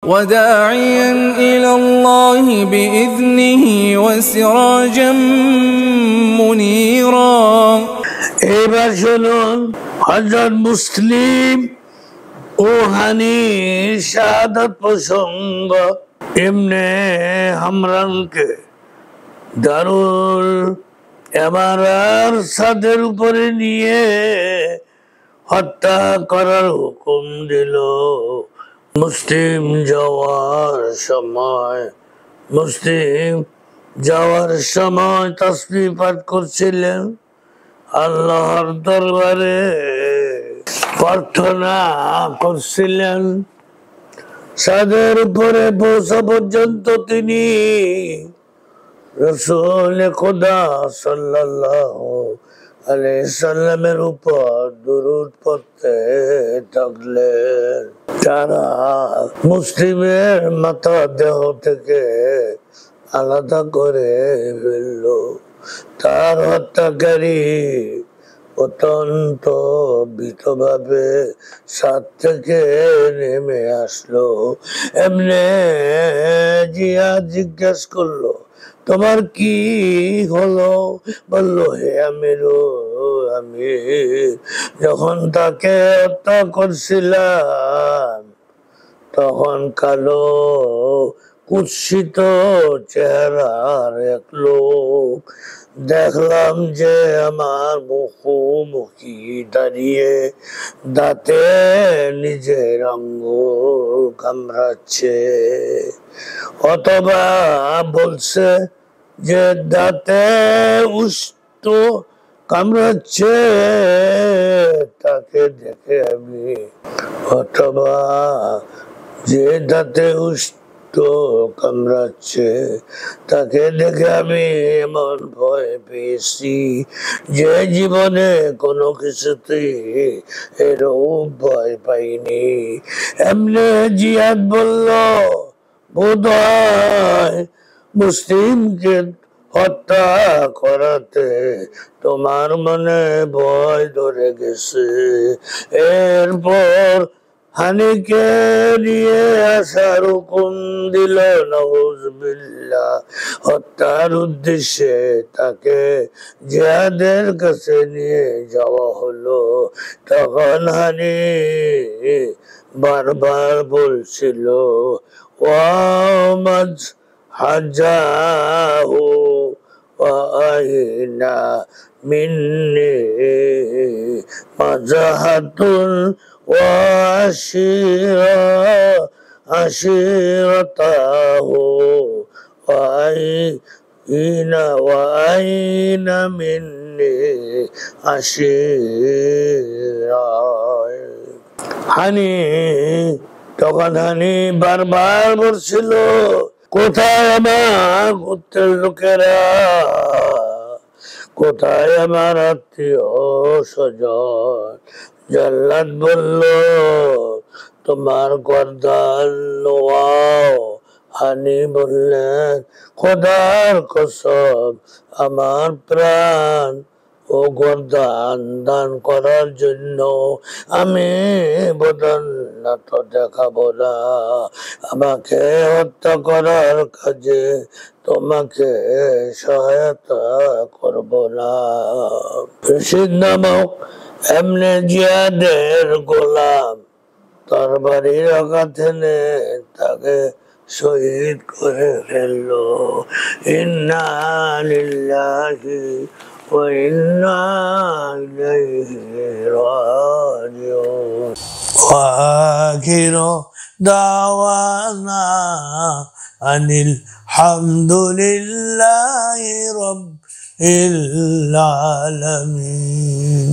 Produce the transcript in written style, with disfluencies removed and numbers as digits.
وداعيا إلى الله بإذنه وسراجا منيرا এবার শুনুন হযরত মুসলিম ও হানির শাহাদাত প্রসঙ্গ। ইবনে হামরানকে দারুল এমারার ছাদের উপরে নিয়ে হত্যা করার হুকুম দিল। মুসলিম যাওয়ার সময় তাসবিহ পাঠ করছিলেন, আল্লাহর দরবারে প্রার্থনা করছিলেন। ছাদের উপরে পৌঁছা পর্যন্ত তিনি রাসূল খোদা সাল্লাল্লাহু আলাইহি সাল্লামের উপর দুরূদ পড়তে থাকলেন। তারা মুসলিমের মাথা দেহ থেকে আলাদা করে ফেলল। তার হত্যাকারী অত্যন্ত ভীতভাবে ছাদ থেকে নেমে আসলো। এমনি জিয়াদ জিজ্ঞেস করলো, তোমার কি হলো? বলল, হে আমির, আমি যখন তাকে হত্যা করছিলাম তখন কালো কুৎসিত চেহারার এক লোক দেখলাম যে আমার মুখোমুখি দাঁড়িয়ে দাঁতে নিজের আঙ্গুল কামড়াচ্ছে, অথবা বলছে যে দাঁতে উষ্ট কামড়াচ্ছে। তাকে দেখে আমি অথবা যে দাঁতে উষ্ট কামড়াচ্ছে তাকে দেখে আমি এমন ভয় পেয়েছি যে জীবনে কোনো কিছুতেই এরকম ভয় পাইনি। এমনি জিয়াদ বলল, বোধহয় মুসলিমকে হত্যা করাতে তোমার মনে ভয় ধরে গেছে। এরপর হানিকে নিয়ে আসার হুকুম দিল। নাউজুবিল্লাহ। হত্যার উদ্দেশ্যে তাকে জিয়াদের কাছে নিয়ে যাওয়া হলো। তখন হানি বারবার বলছিল, ওয়ামাজ হাজাহু ওয়াইনা মিন্নি মাজাহাতুন আশিরতাহু ওয়াইনা মিন্নি আশিরা। তখন হানি বারবার বলছিল, কোথায় আমার গোত্রের লোকেরা, কোথায় আমার আত্মীয় স্বজন? জল্লাদ বলল, তোমার গর্দান নোয়াও। হানি বললেন, খোদার কসম, আমার প্রাণ ও গর্দান দান করার জন্য আমি বদান্যতা দেখাবো না। আমাকে হত্যা করার কাজে তোমাকে সহায়তা করব না। রশিদ নামক এমনি জিয়াদের গোলাম তরবারির আঘাত এনে তাকে শহীদ করে ফেললো। ইন্না লিল্লাহি ওয়া ইন্না ইলাইহি রাজিউন। ওয়া আখিরু দাওয়ানা আনিল হামদুলিল্লাহি রাব্বিল আলামিন।